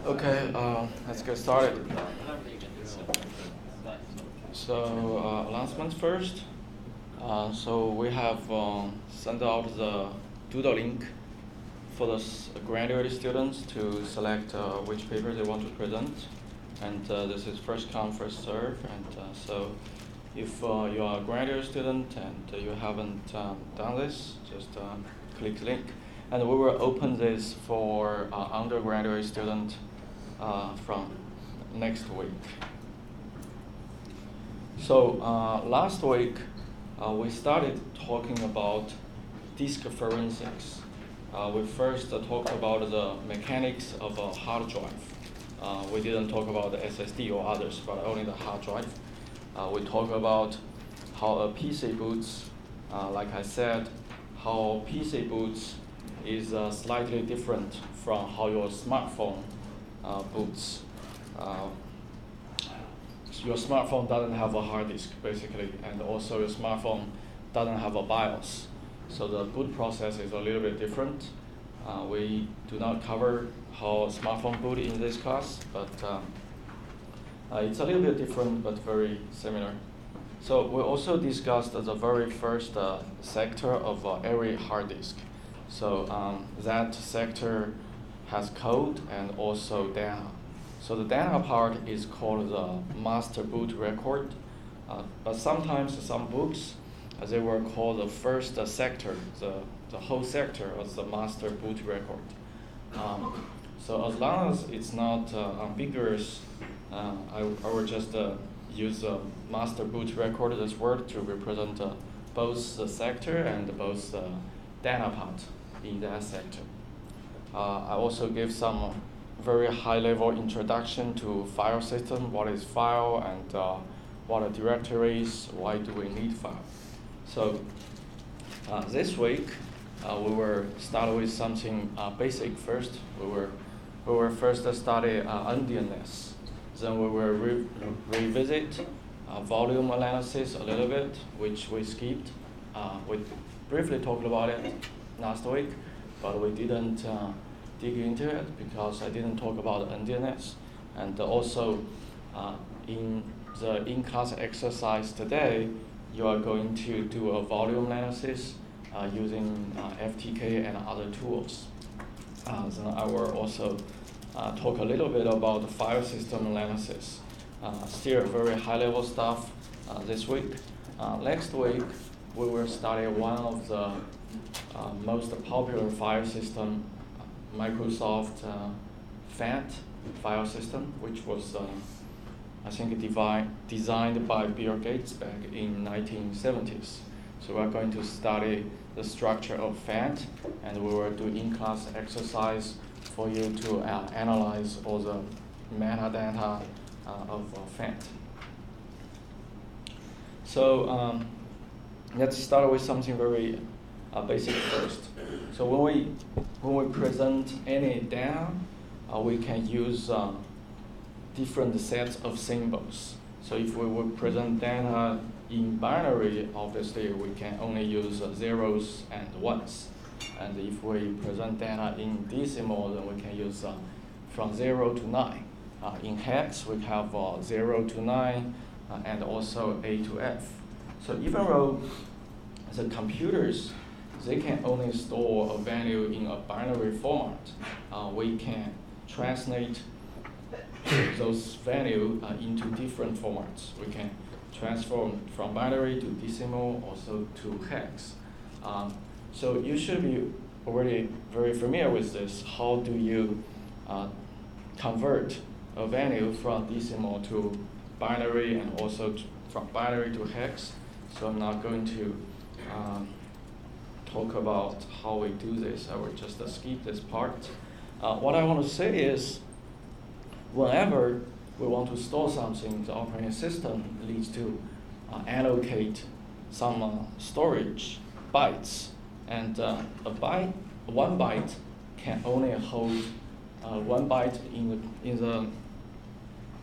Okay, let's get started. So announcements first. So we have sent out the Doodle link for the graduate students to select which paper they want to present. And this is first come, first serve. And so if you are a graduate student and you haven't done this, just click the link. And we will open this for undergraduate student from next week. So last week, we started talking about disk forensics. We first talked about the mechanics of a hard drive. We didn't talk about the SSD or others, but only the hard drive. We talked about how a PC boots, like I said, how PC boots is slightly different from how your smartphone boots. Your smartphone doesn't have a hard disk, basically, and also your smartphone doesn't have a BIOS. So the boot process is a little bit different. We do not cover how smartphone boot in this class, but it's a little bit different, but very similar. So we also discussed the very first sector of every hard disk. So that sector has code and also data. So the data part is called the master boot record, but sometimes some books, they were called the first sector, the whole sector was the master boot record. So as long as it's not ambiguous, I will just use master boot record, this word, to represent both the sector and both the data part in that sector. I also give some very high-level introduction to file system, what is file, and what are directories, why do we need file. So this week, we will start with something basic first. We will first study endianness. Then we will revisit volume analysis a little bit, which we skipped. We briefly talked about it last week, but we didn't dig into it because I didn't talk about endianness. And also, in the in-class exercise today, you are going to do a volume analysis using FTK and other tools. Then I will also talk a little bit about the file system analysis. Still very high-level stuff this week. Next week, we will study one of the most popular file system, Microsoft FAT file system, which was, I think, designed by Bill Gates back in 1970s. So we're going to study the structure of FAT, and we will do in-class exercise for you to analyze all the metadata of FAT. So let's start with something very basic first. So when we present any data, we can use different sets of symbols. So if we would present data in binary, obviously we can only use zeros and ones. And if we present data in decimal, then we can use from 0 to 9. In hex, we have 0 to 9 and also A to F. So even though the computers, they can only store a value in a binary format, we can translate those values into different formats. We can transform from binary to decimal, also to hex. So you should be already very familiar with this. How do you convert a value from decimal to binary and also from binary to hex? So I'm not going to talk about how we do this. I will just skip this part. What I want to say is, whenever we want to store something, the operating system needs to allocate some storage bytes. And one byte can only hold 1 byte in the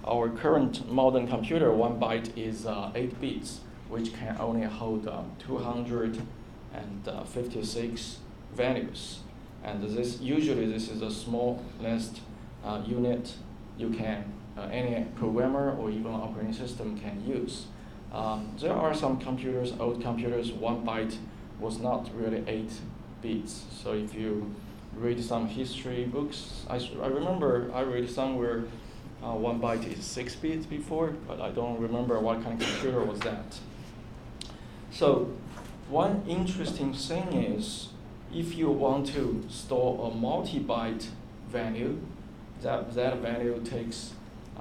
our current modern computer, 1 byte is 8 bits, which can only hold 256 values. And usually this is the smallest unit you can, any programmer or even operating system can use. There are some computers, old computers, 1 byte was not really 8 bits. So if you read some history books, I remember I read somewhere 1 byte is 6 bits before, but I don't remember what kind of computer was that. So one interesting thing is, if you want to store a multi-byte value, that value takes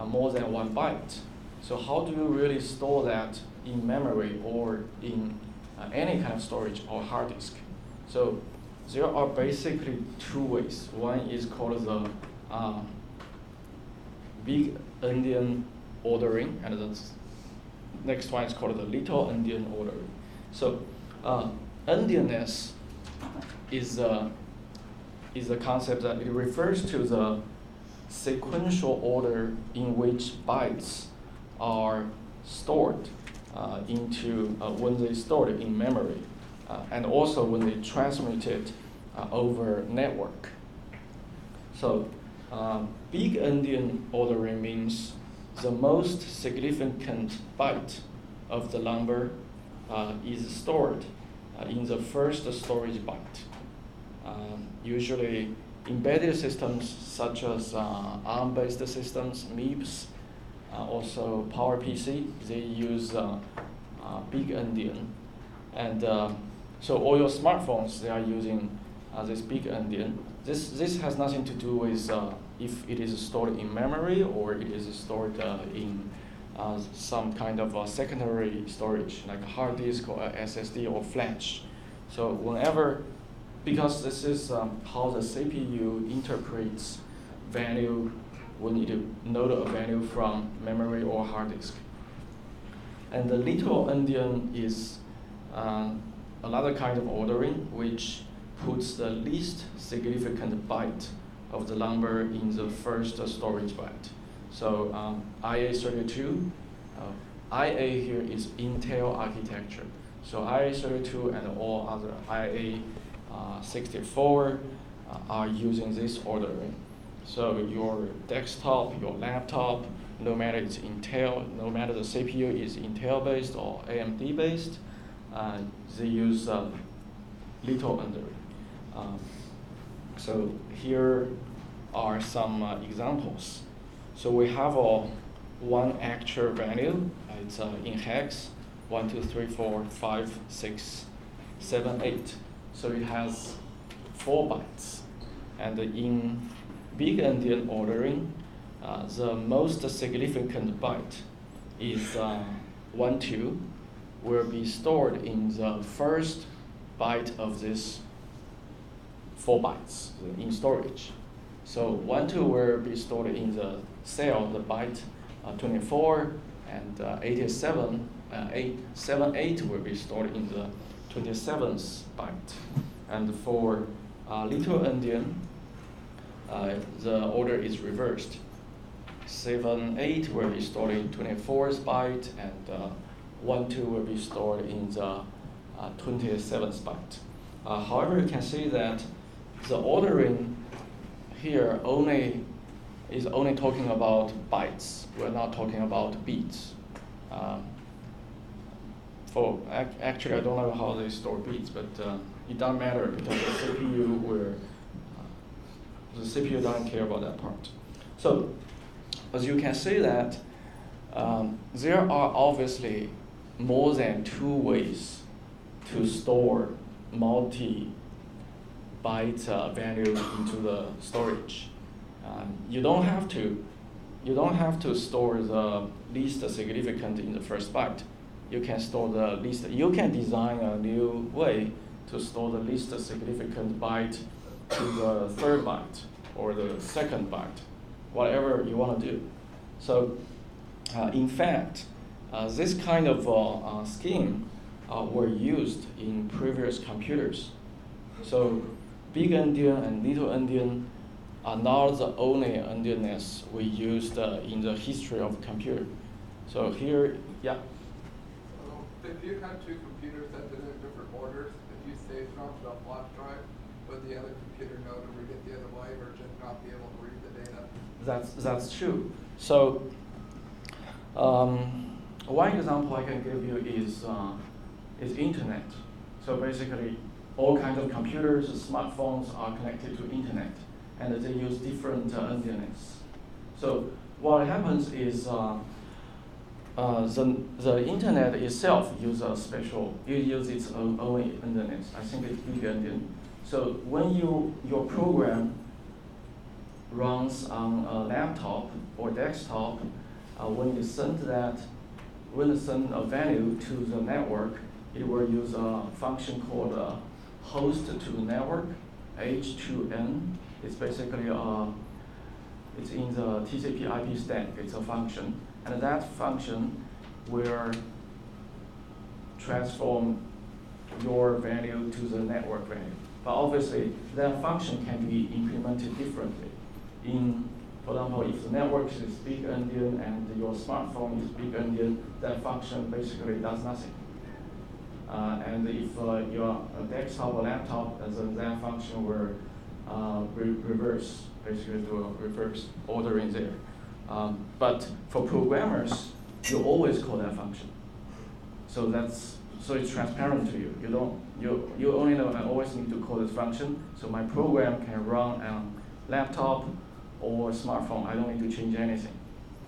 more than 1 byte. So how do you really store that in memory or in any kind of storage or hard disk? So there are basically 2 ways. One is called the big endian ordering, and the next one is called the little endian ordering. So endianness is a concept that it refers to the sequential order in which bytes are stored when they stored in memory, and also when they transmit it over network. So big endian ordering means the most significant byte of the number is stored in the first storage byte. Usually embedded systems such as ARM-based systems, MIPS, also PowerPC, they use big endian. And so all your smartphones, they are using this big endian. This has nothing to do with if it is stored in memory or it is stored in some kind of secondary storage, like a hard disk or SSD or flash. So because this is how the CPU interprets value when it load a value from memory or hard disk. And the little endian is another kind of ordering which puts the least significant byte of the number in the first storage byte. So IA32, IA here is Intel architecture. So IA32 and all other IA64 are using this ordering. So your desktop, your laptop, no matter it's Intel, no matter the CPU is Intel-based or AMD-based, they use little endian. So here are some examples. So we have one actual value. It's in hex, 1, 2, 3, 4, 5, 6, 7, 8. So it has 4 bytes. And in big endian ordering, the most significant byte is 1, 2, will be stored in the first byte of this 4 bytes in storage. So 1, 2 will be stored in the cell, the byte 24, and 87, 7, 8 will be stored in the 27th byte. And for little endian, the order is reversed. 7, 8 will be stored in 24th byte, and 1, 2 will be stored in the 27th byte. However, you can see that the ordering here is only talking about bytes. We're not talking about bits. Actually, I don't know how they store bits, but it doesn't matter because the CPU doesn't care about that part. So, as you can see that there are obviously more than 2 ways to store multi-byte value into the storage. You don't have to store the least significant in the first byte. You can store the least. You can design a new way to store the least significant byte to the 3rd byte or the 2nd byte, whatever you want to do. So, in fact, this kind of scheme were used in previous computers. So, big endian and little endian are not the only endianness we used in the history of computer. So here, yeah. If you had two computers that did it in different orders, if you saved it onto a flash drive, would the other computer know to read it the other way, or just not be able to read the data? That's true. So one example I can give you is internet. So basically, all kinds of computers, smartphones are connected to internet, and they use different endianness. So what happens is the internet itself uses its own endianness. I think it's big endian. So when your program runs on a laptop or desktop, when you send a value to the network, it will use a function called host to network, H2N. It's basically it's in the TCP/IP stack. It's a function, and that function will transform your value to the network value. But obviously, that function can be implemented differently. For example, if the network is big endian and your smartphone is big endian, that function basically does nothing. And if you're a desktop or laptop, then that function will reverse, basically do a reverse ordering there. But for programmers, you always call that function. So it's transparent to you. You only know I always need to call this function. So my program can run on laptop or smartphone. I don't need to change anything.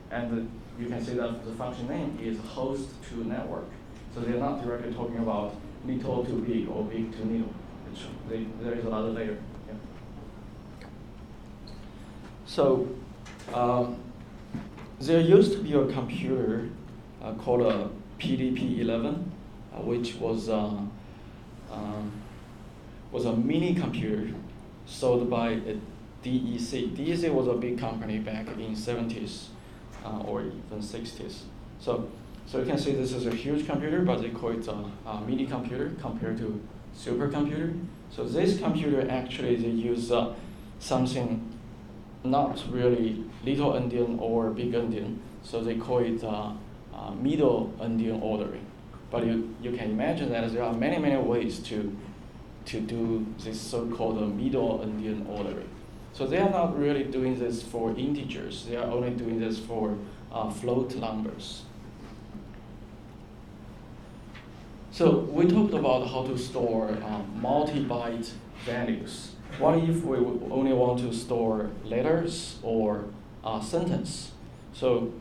And you can see that the function name is host to network. So they're not directly talking about little to big or big to little. There is another layer. Yeah. So there used to be a computer called a PDP-11, which was a mini computer sold by DEC. DEC was a big company back in 70s or even 60s. So you can see this is a huge computer, but they call it a mini computer compared to supercomputer. So this computer actually they use something not really little endian or big endian. So they call it middle endian ordering. But you can imagine that there are many ways to do this so-called middle endian ordering. So they are not really doing this for integers. They are only doing this for float numbers. So we talked about how to store multi-byte values. What if we only want to store letters or sentence? So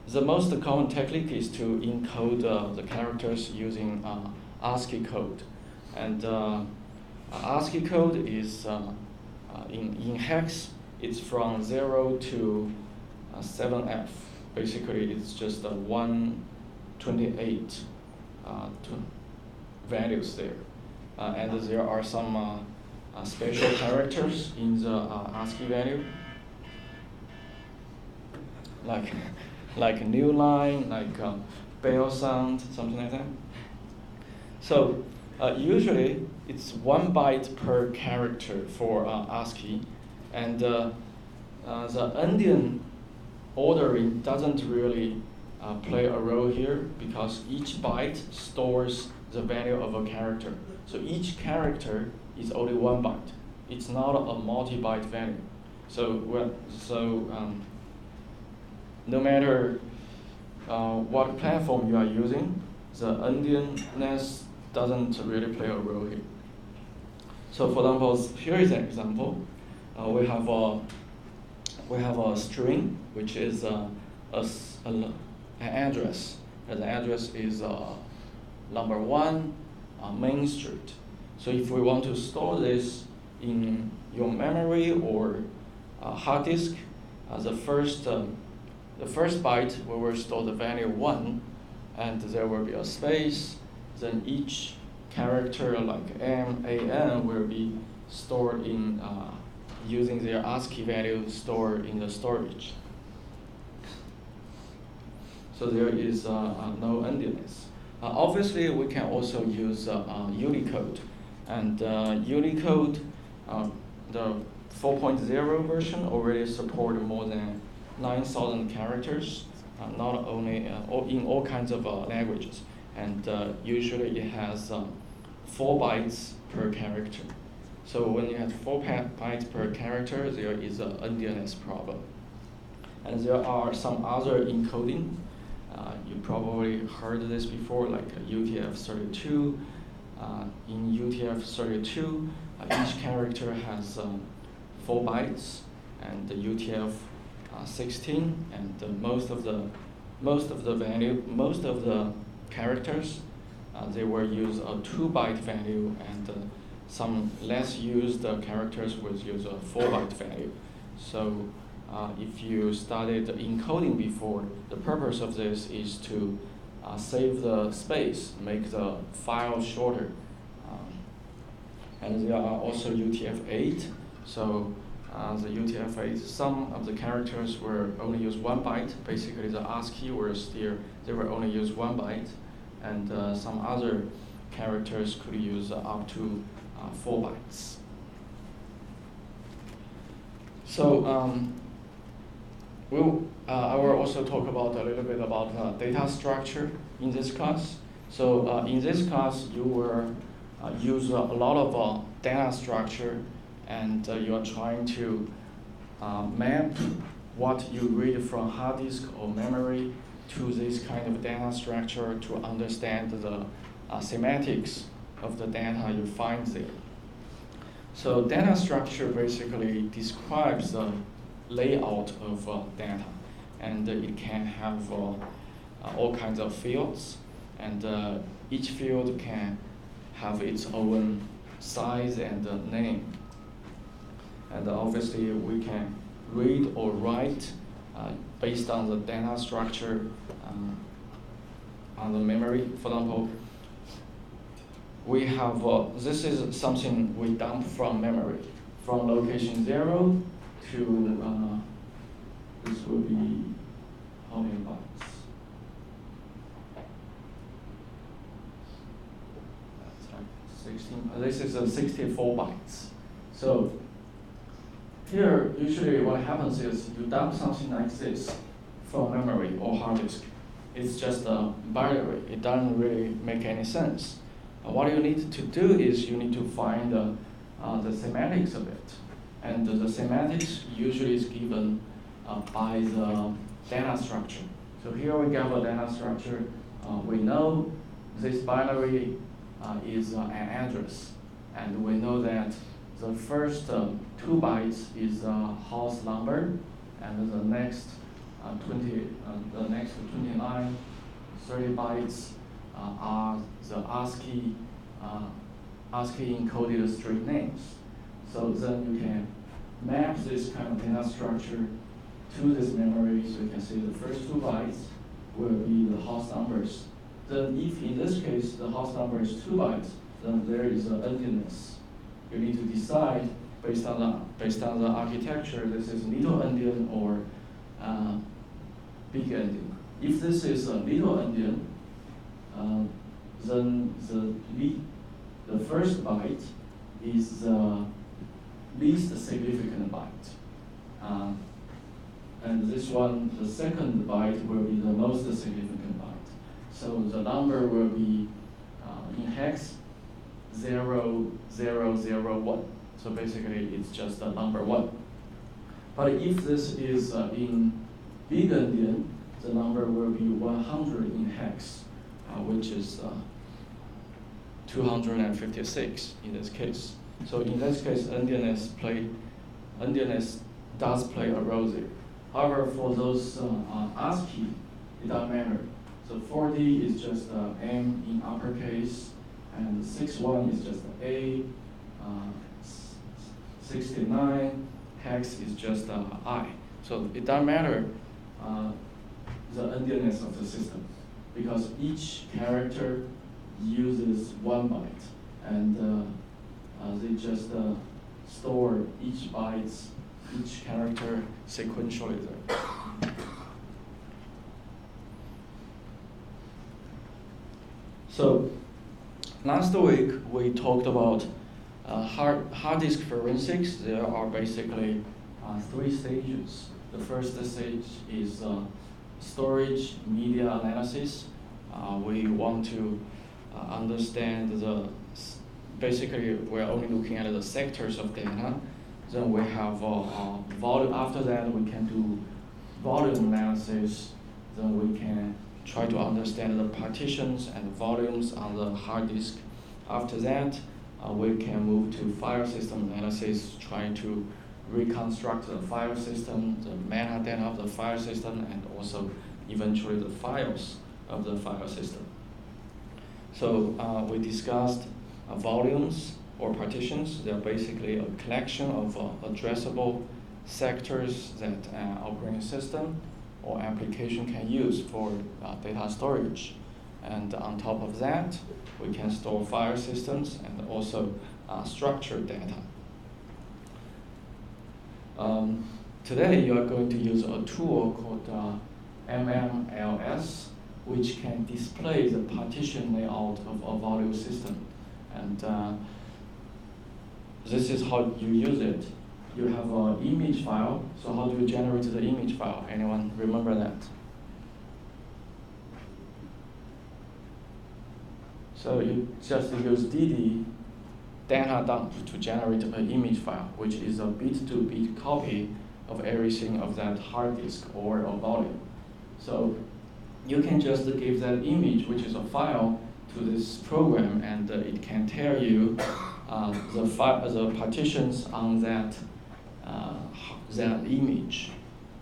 the most common technique is to encode the characters using ASCII code. And ASCII code is in hex, it's from 0 to 7F. Basically, it's just 128 values there. And there are some special characters in the ASCII value, like new line, like bell sound, something like that. So usually it's 1 byte per character for ASCII, and the endian ordering doesn't really play a role here because each byte stores the value of a character. So each character is only 1 byte. It's not a multi-byte value. So no matter what platform you are using, the endianness doesn't really play a role here. So for example, here is an example. We have a string which is an address. And the address is number 1 Main Street. So if we want to store this in your memory or hard disk, the first byte we will store the value 1, and there will be a space. Then each character like M, A, N will be stored in using their ASCII value stored in the storage. So there is no endianness. Obviously, we can also use Unicode. And Unicode, the 4.0 version already support more than 9,000 characters, not only in all kinds of languages, and usually it has 4 bytes per character. So when you have 4 bytes per character, there is an endianness problem. And there are some other encoding. You probably heard this before, like UTF-32. In UTF-32, each character has 4 bytes, and the UTF-16, and most of the characters, they will use a 2-byte value, and some less used characters will use a 4-byte value. So if you studied encoding before, the purpose of this is to save the space, make the file shorter. And there are also UTF-8. So the UTF-8, some of the characters will only use 1 byte. Basically, the ASCII words there, they will only use 1 byte. And some other characters could use up to 4 bytes. So I will also talk about a little bit about data structure in this class. So in this class, you will use a lot of data structure, and you are trying to map what you read from hard disk or memory to this kind of data structure to understand the semantics of the data you find there. So data structure basically describes the layout of data, and it can have all kinds of fields, and each field can have its own size and name. And obviously we can read or write based on the data structure on the memory. For example, we have, this is something we dump from memory, from location 0 to, this will be how many bytes? That's right, 16, this is 64 bytes. So here, usually what happens is you dump something like this from memory or hard disk. It's just a binary. It doesn't really make any sense. What you need to do is you need to find the semantics of it. And the semantics usually is given by the data structure. So here we have a data structure. We know this binary is an address. And we know that the first 2 bytes is the house number, and the next 29, 30 bytes are the ASCII encoded string names. So then you can map this kind of data structure to this memory. So you can see the first 2 bytes will be the house numbers. Then if in this case the house number is 2 bytes, then there is an endianness. You need to decide based on the architecture, this is little endian or big endian. If this is a little endian, then the first byte is the least significant byte. And this one, the second byte will be the most significant byte. So the number will be in hex 0001. So basically it's just the number 1. But if this is in big endian, the number will be 100 in hex, which is 256 in this case. So in this case, endianness does play a role there. However, for those ASCII, it doesn't matter. So 40 is just M in uppercase, and 61 is just A, 69 hex is just I. So it doesn't matter the endianness of the system, because each character uses 1 byte, and they just store each character sequentially there. So last week we talked about Hard disk forensics, there are basically 3 stages. The first stage is storage media analysis. We want to understand basically we're only looking at the sectors of data. Then we have volume. After that, we can do volume analysis. Then we can try to understand the partitions and volumes on the hard disk. After that, we can move to file system analysis, trying to reconstruct the file system, the metadata of the file system, and also eventually the files of the file system. So we discussed volumes or partitions. They're basically a collection of addressable sectors that an operating system or application can use for data storage. And on top of that, we can store file systems and also structured data. Today, you are going to use a tool called MMLS, which can display the partition layout of a volume system. And this is how you use it. You have an image file. So how do you generate the image file? Anyone remember that? So you just use DD data dump to generate an image file, which is a bit-to-bit copy of everything of that hard disk or a volume. So you can just give that image, which is a file, to this program, and it can tell you the partitions on that image.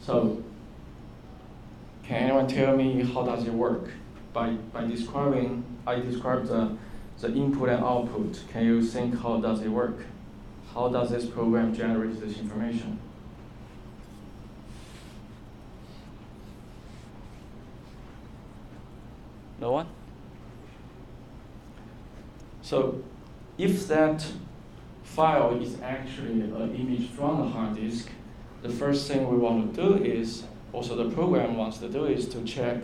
So can anyone tell me how does it work? By describing, I described the input and output. Can you think how does it work? How does this program generate this information? No one? So if that file is actually an image from the hard disk, the first thing we want to do is, also the program wants to do, is to check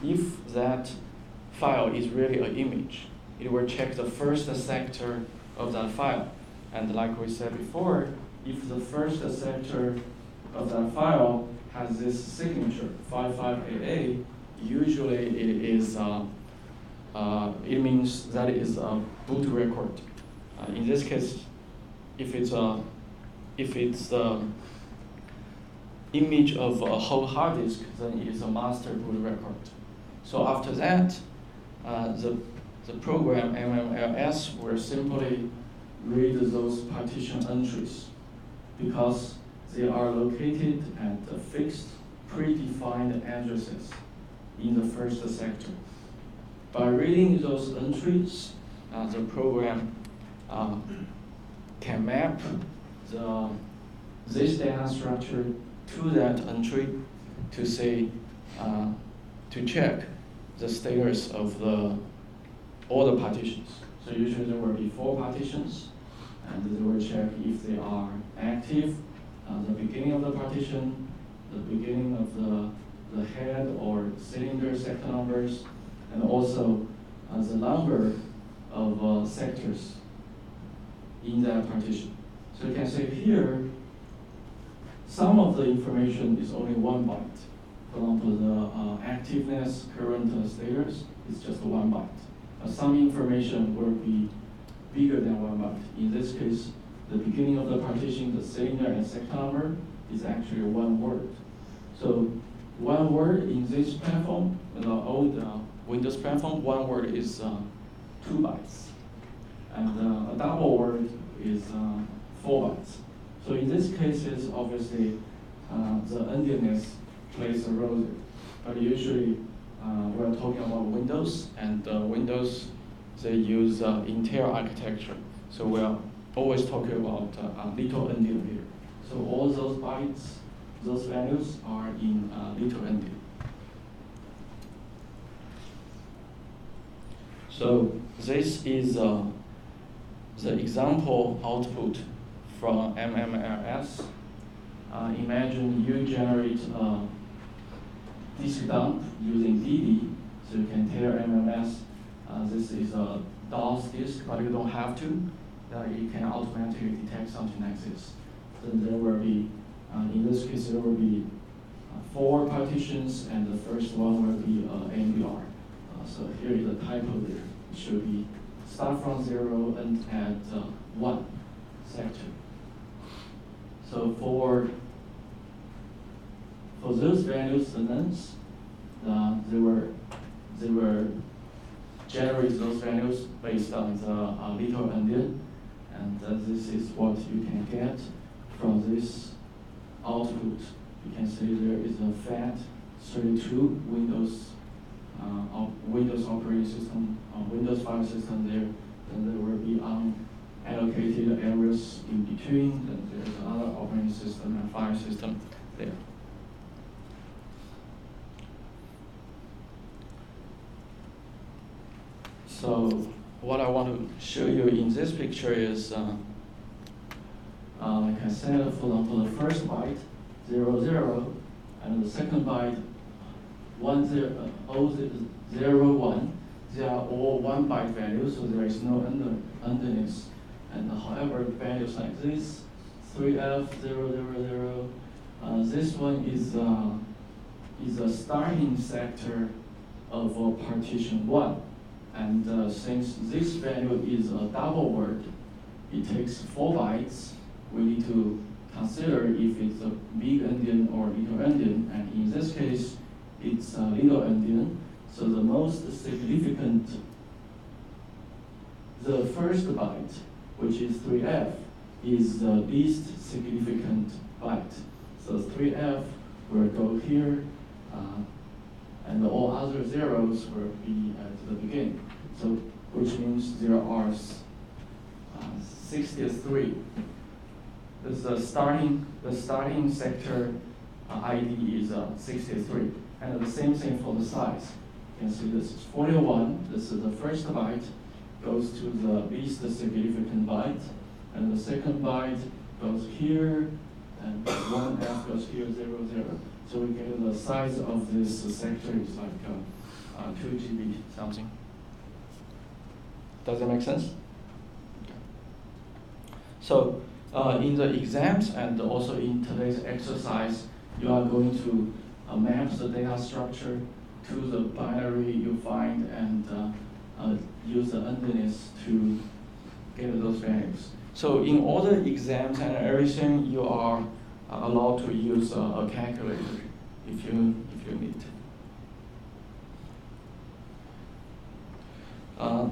if that file is really an image. It will check the first sector of that file. And like we said before, if the first sector of that file has this signature, 55AA, usually it means that it is a boot record. In this case, if it's the image of a whole hard disk, then it is a master boot record. So after that, the program MMLS will simply read those partition entries because they are located at fixed, predefined addresses in the first sector. By reading those entries, the program can map this data structure to that entry to say, to check the status of all the partitions. So usually there will be 4 partitions, and they will check if they are active, the beginning of the partition, the beginning of the head or cylinder sector numbers, and also the number of sectors in that partition. So you can say here, some of the information is only 1 byte. For example, the activeness, current status is just 1 byte. Some information will be bigger than 1 byte. In this case, the beginning of the partition, the cylinder and sector number is actually 1 word. So 1 word in this platform, the old Windows platform, 1 word is 2 bytes. And a double word is 4 bytes. So in these cases, obviously, the endiness plays a role there. But usually, we're talking about Windows, and Windows, they use Intel architecture. So we're always talking about little endian here. So all those bytes, those values are in little endian. So this is the example output from MMLS. Imagine you generate a disk dump using DD, so you can tell MMS this is a DOS disk, but you don't have to. it can automatically detect something like this. Then there will be, in this case, there will be 4 partitions, and the first one will be AMBR. So here is a typo there. It should be start from 0 and at 1 sector. So for those values, the nums, they were generate those values based on the little endian, and this is what you can get from this output. You can see there is a FAT32 Windows operating system, Windows file system there. Then there will be unallocated areas in between. Then there's another operating system and file system there. So what I want to show you in this picture is, like I said, for example, the first byte 0, 0, and the second byte 1, 0, 1. They are all 1 byte values, so there is no underneath. And however, values like this, 3F 0, 0, 0, this one is a starting sector of partition 1. And since this value is a double word, it takes 4 bytes. We need to consider if it's a big endian or little endian, and in this case, it's a little endian. So the most significant, the first byte, which is 3F, is the least significant byte. So 3F will go here, and all other zeros will be at the beginning. So, which means there are 63. The starting sector ID is 63, and the same thing for the size. You can see this is 41. This is the first byte, goes to the least significant byte, and the second byte goes here, and 1F goes here, 0, 0. So we get the size of this sector is like 2 GB something. Does that make sense? Okay. So in the exams and also in today's exercise, you are going to map the data structure to the binary you find and use the underneath to get those values. So in all the exams and everything, you are allowed to use a calculator if you need.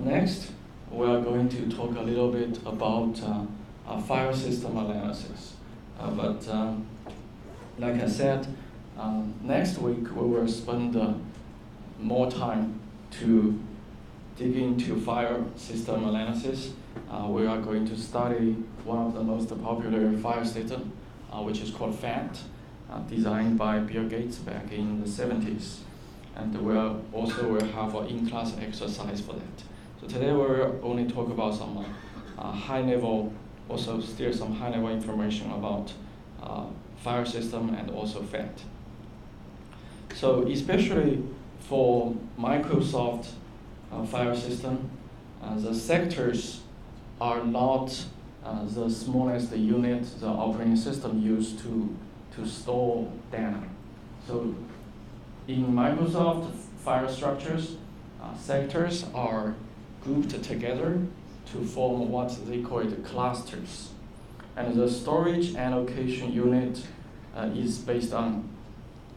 Next, we are going to talk a little bit about file system analysis. Like I said, next week we will spend more time to dig into file system analysis. We are going to study one of the most popular file system, which is called FAT, designed by Bill Gates back in the 70s. And we'll have an in-class exercise for that. So today we'll only talk about some high-level, also still some high-level information about file system and also FAT. So especially for Microsoft file system, the sectors are not the smallest unit the operating system used to store data. So in Microsoft file structures, sectors are grouped together to form what they call it clusters. And the storage allocation unit is based on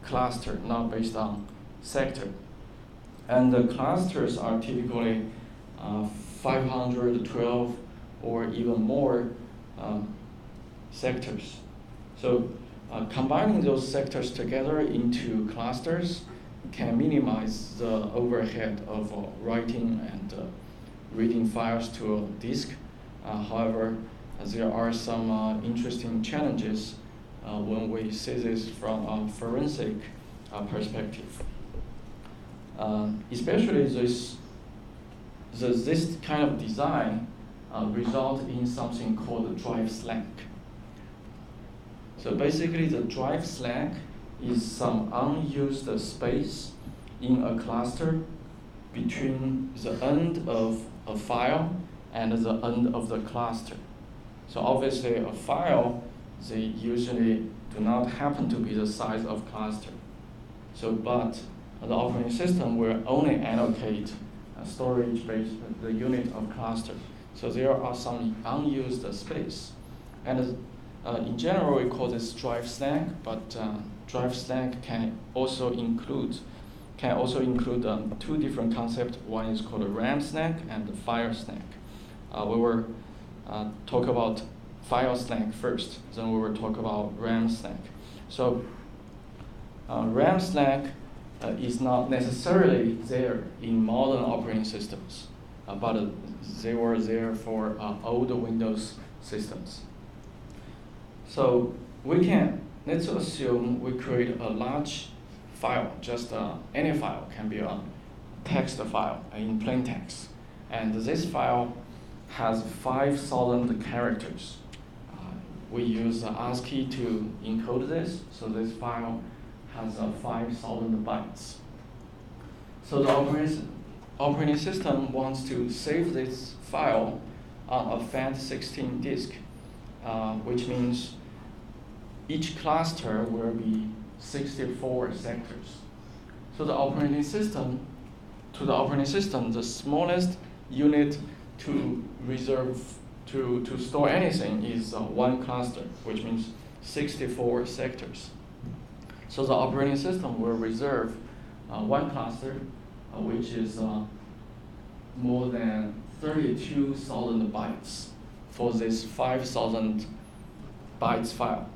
cluster, not based on sector. And the clusters are typically 512 or even more sectors. So combining those sectors together into clusters can minimize the overhead of writing and reading files to a disk. However, there are some interesting challenges when we see this from a forensic perspective. Especially this kind of design result in something called a drive slack. So basically the drive slack is some unused space in a cluster between the end of a file and the end of the cluster. So obviously a file, they usually do not happen to be the size of cluster. So but the operating system will only allocate storage based the unit of cluster. So there are some unused space. And in general, we call this drive stack, but drive stack can also include two different concepts. One is called a RAM stack and the file stack. We will talk about file stack first, then we will talk about RAM stack. So RAM stack is not necessarily there in modern operating systems, but they were there for old Windows systems. So let's assume we create a large file, just any file, can be a text file in plain text. And this file has 5,000 characters. We use ASCII to encode this, so this file has 5,000 bytes. So the operating system wants to save this file on a FAT16 disk, which means each cluster will be 64 sectors. So the operating system, the smallest unit to store anything is one cluster, which means 64 sectors. So the operating system will reserve one cluster, which is more than 32,000 bytes for this 5,000 bytes file.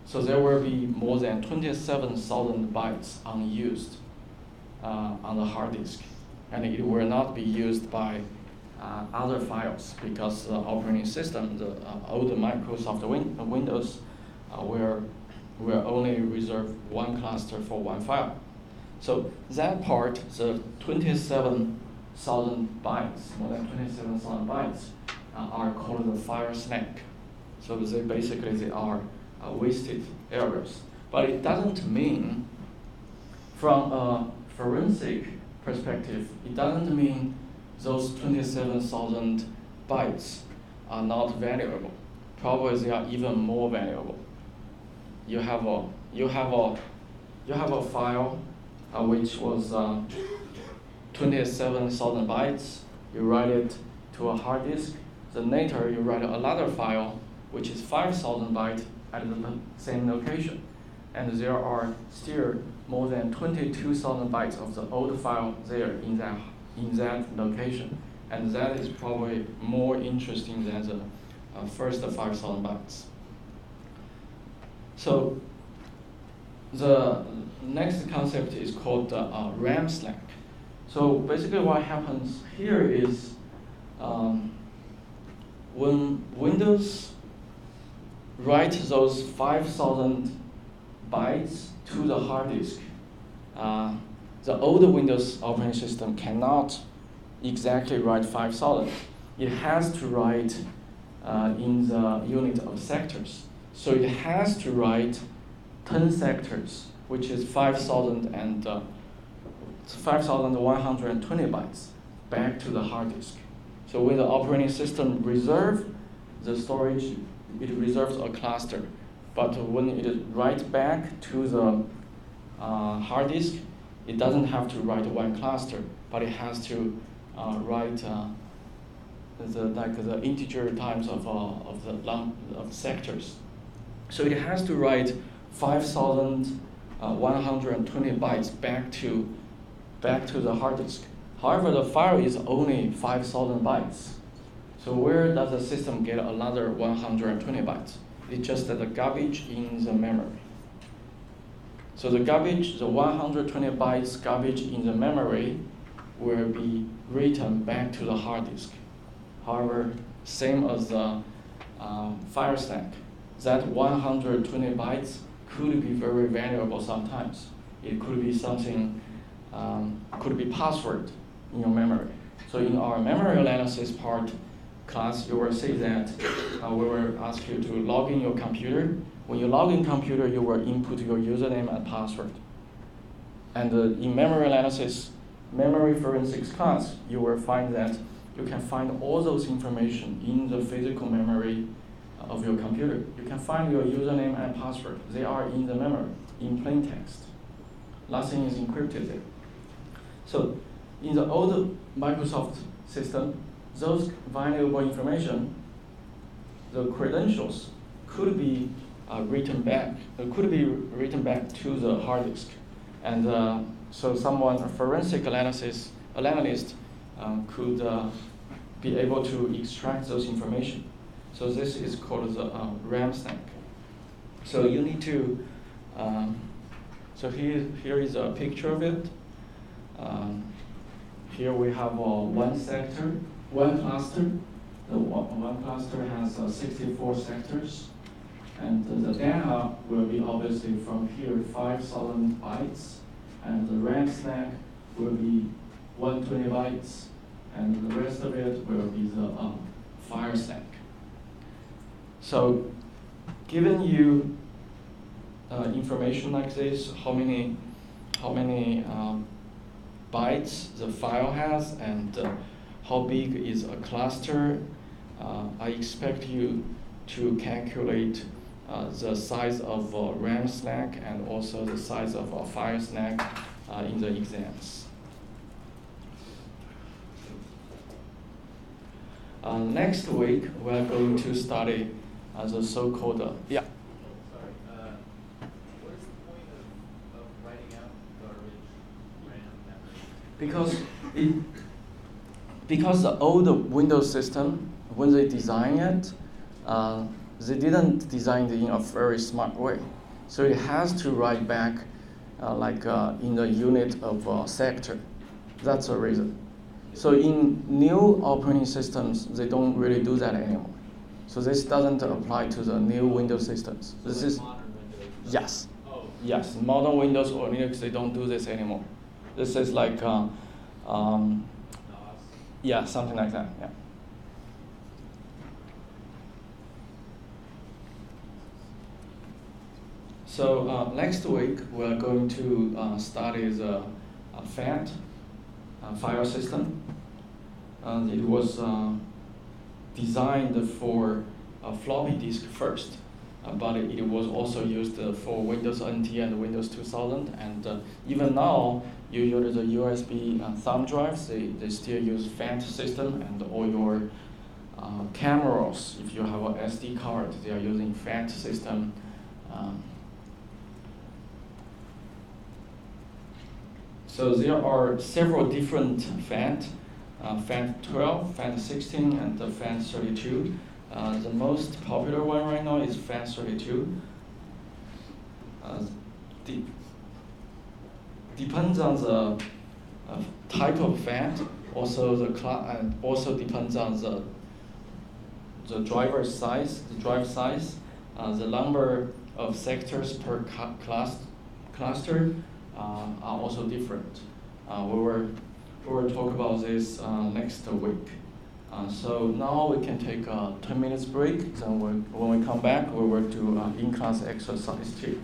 So there will be more than 27,000 bytes unused on the hard disk, and it will not be used by other files because the operating system, the old Microsoft Windows, will only reserve one cluster for one file. So that part, the 27,000 bytes, more than 27,000 bytes, are called the file stack. So they are wasted areas. But it doesn't mean, from a forensic perspective, it doesn't mean those 27,000 bytes are not valuable. Probably they are even more valuable. You have a file which was 27,000 bytes. You write it to a hard disk. Then later you write another file which is 5,000 bytes at the same location, and there are still more than 22,000 bytes of the old file there in that location, and that is probably more interesting than the first 5,000 bytes. So the next concept is called RAM stack. So basically what happens here is when Windows write those 5,000 bytes to the hard disk, the older Windows operating system cannot exactly write 5,000. It has to write in the unit of sectors. So it has to write 10 sectors, which is 5,120 bytes back to the hard disk. So when the operating system reserves the storage, it reserves a cluster. But when it writes back to the hard disk, it doesn't have to write one cluster, but it has to write the integer times of the sectors. So it has to write 5,120 bytes back to the hard disk. However, the file is only 5,000 bytes. So where does the system get another 120 bytes? It's just the garbage in the memory. So the 120 bytes garbage in the memory will be written back to the hard disk. However, same as the file stack, that 120 bytes could be very valuable sometimes. It could be something, could be password in your memory. So in our memory analysis part class, you will see that we will ask you to log in your computer. When you log in computer, you will input your username and password. And in memory analysis, memory forensics class, you will find that you can find all those information in the physical memory of your computer. You can find your username and password. They are in the memory, in plain text. Nothing is encrypted there. So in the old Microsoft system, those valuable information, the credentials could be written back to the hard disk. And so a forensic analyst could be able to extract those information. So this is called the RAM stack. So you need to, so here is a picture of it. Here we have one cluster. The one cluster has 64 sectors. And the data will be obviously from here 5,000 bytes. And the RAM stack will be 120 bytes. And the rest of it will be the file stack. So given you information like this, how many bytes the file has and how big is a cluster, I expect you to calculate the size of RAM stack and also the size of a file stack in the exams. Next week, we are going to study the so-called, What is the point of writing out garbage RAM memory? Because the old Windows system, when they design it, they didn't design it in a very smart way. So it has to write back in the unit of sector. That's the reason. So in new operating systems, they don't really do that anymore. So this doesn't apply to the new Windows systems. So this like is modern Windows. yes, Oh. yes. Modern Windows or Linux, they don't do this anymore. This is like NOS. yeah, something like that. Yeah. So next week we're going to study the FAT file system. It was designed for a floppy disk first, but it was also used for Windows NT and Windows 2000. And even now, usually the USB thumb drives, they still use FAT system, and all your cameras, if you have an SD card, they are using FAT system. So there are several different FAT, FAT 12, FAT 16, and the FAT 32. The most popular one right now is FAT 32. Depends on the type of FAT. Also also depends on the driver size, the number of sectors per cluster. Are also different. We will talk about this next week. So now we can take a 10 minutes break. Then when we come back, we will do in-class exercise 2.